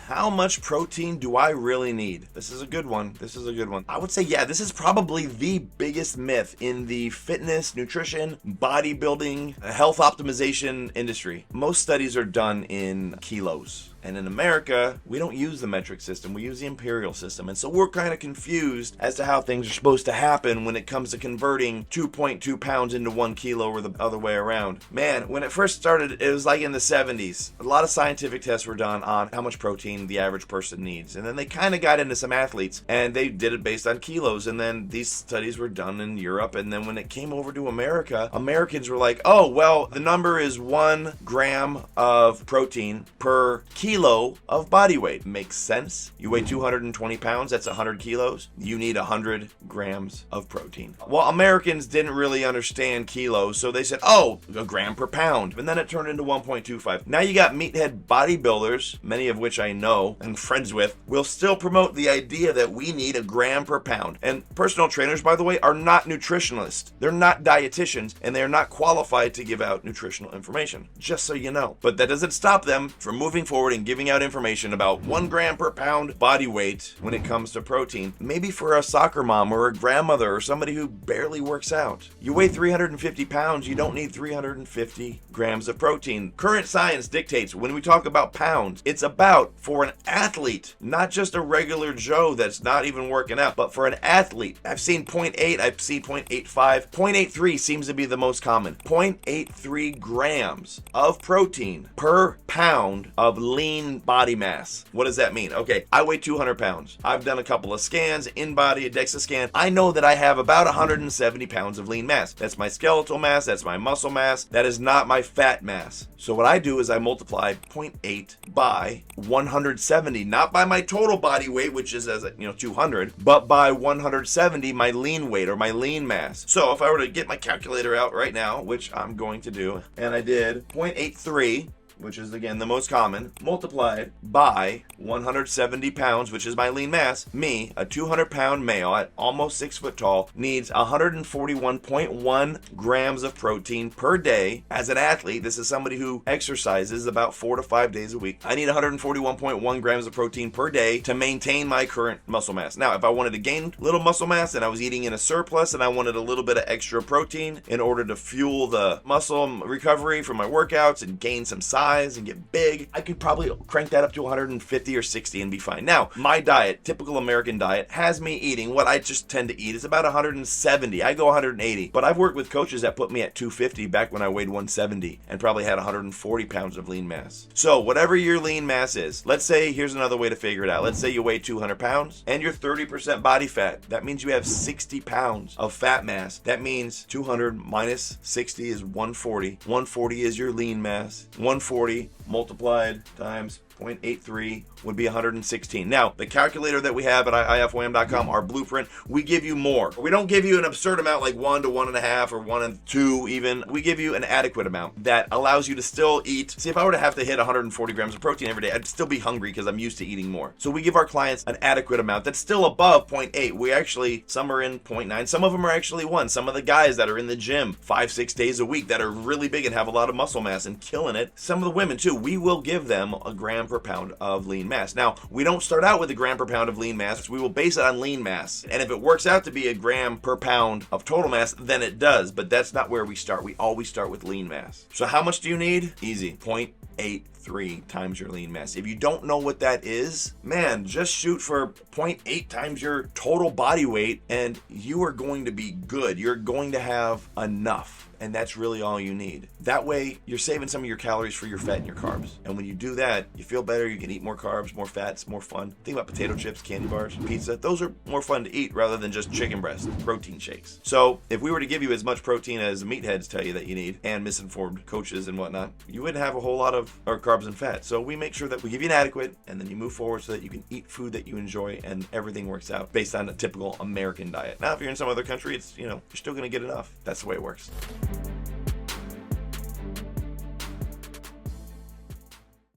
How much protein do I really need? This is a good one. I would say, yeah, this is probably the biggest myth in the fitness, nutrition, bodybuilding, health optimization industry. Most studies are done in kilos. And in America, we don't use the metric system, we use the imperial system. And so we're kind of confused as to how things are supposed to happen when it comes to converting 2.2 pounds into 1 kilo or the other way around. Man, when it first started, it was like in the 70s. A lot of scientific tests were done on how much protein the average person needs. And then they kind of got into some athletes and they did it based on kilos. And then these studies were done in Europe. And then when it came over to America, Americans were like, oh, well, the number is 1 gram of protein per kilo of body weight. Makes sense. You weigh 220 pounds, that's 100 kilos. You need 100 grams of protein. Well, Americans didn't really understand kilos, so they said, oh, a gram per pound. And then it turned into 1.25. Now you got meathead bodybuilders, many of which I know and friends with, will still promote the idea that we need a gram per pound. And personal trainers, by the way, are not nutritionalists. They're not dietitians, and they're not qualified to give out nutritional information, just so you know. But that doesn't stop them from moving forward and giving out information about 1 gram per pound body weight when it comes to protein. Maybe for a soccer mom or a grandmother or somebody who barely works out. You weigh 350 pounds, you don't need 350 grams of protein. Current science dictates when we talk about pounds, it's about for an athlete, not just a regular Joe that's not even working out, but for an athlete. I've seen 0.8, I've seen 0.85, 0.83 seems to be the most common. 0.83 grams of protein per pound of lean body mass. What does that mean? Okay, I weigh 200 pounds. I've done a couple of scans, in-body, a DEXA scan. I know that I have about 170 pounds of lean mass. That's my skeletal mass, that's my muscle mass, that is not my fat mass. So what I do is I multiply 0.8 by 170, not by my total body weight, which is 200, but by 170 my lean weight or my lean mass. So if I were to get my calculator out right now, which I'm going to do, and I did 0.83, which is again the most common, multiplied by 170 pounds, which is my lean mass, me, a 200 pound male at almost 6 foot tall, needs 141.1 grams of protein per day. As an athlete, this is somebody who exercises about 4 to 5 days a week. I need 141.1 grams of protein per day to maintain my current muscle mass. Now, if I wanted to gain little muscle mass and I was eating in a surplus and I wanted a little bit of extra protein in order to fuel the muscle recovery from my workouts and gain some size and get big, I could probably crank that up to 150 or 60 and be fine. Now, my diet, typical American diet, has me eating what I just tend to eat is about 170. I go 180, but I've worked with coaches that put me at 250 back when I weighed 170 and probably had 140 pounds of lean mass. So whatever your lean mass is, let's say, here's another way to figure it out. Let's say you weigh 200 pounds and you're 30% body fat. That means you have 60 pounds of fat mass. That means 200 minus 60 is 140. 140 is your lean mass. 140 multiplied times 0.83 would be 116. Now, the calculator that we have at ifwam.com, our blueprint, we give you more. We don't give you an absurd amount like 1 to 1.5 or 1 and 2 even. We give you an adequate amount that allows you to still eat. See, if I were to have to hit 140 grams of protein every day, I'd still be hungry because I'm used to eating more. So we give our clients an adequate amount that's still above 0.8. We actually, some are in 0.9. Some of them are actually 1. Some of the guys that are in the gym 5-6 days a week that are really big and have a lot of muscle mass and killing it. Some of the women too, we will give them a gram per pound of lean mass. Now, we don't start out with a gram per pound of lean mass. We will base it on lean mass. And if it works out to be a gram per pound of total mass, then it does. But that's not where we start. We always start with lean mass. So how much do you need? Easy. 0.83 times your lean mass. If you don't know what that is, man, just shoot for 0.8 times your total body weight and you are going to be good. You're going to have enough. And that's really all you need. That way, you're saving some of your calories for your fat and your carbs. And when you do that, you feel better, you can eat more carbs, more fats, more fun. Think about potato chips, candy bars, pizza. Those are more fun to eat rather than just chicken breast, protein shakes. So if we were to give you as much protein as meatheads tell you that you need, and misinformed coaches and whatnot, you wouldn't have a whole lot of carbs and fat. So we make sure that we give you an adequate, and then you move forward so that you can eat food that you enjoy and everything works out based on a typical American diet. Now, if you're in some other country, it's, you're still gonna get enough. That's the way it works.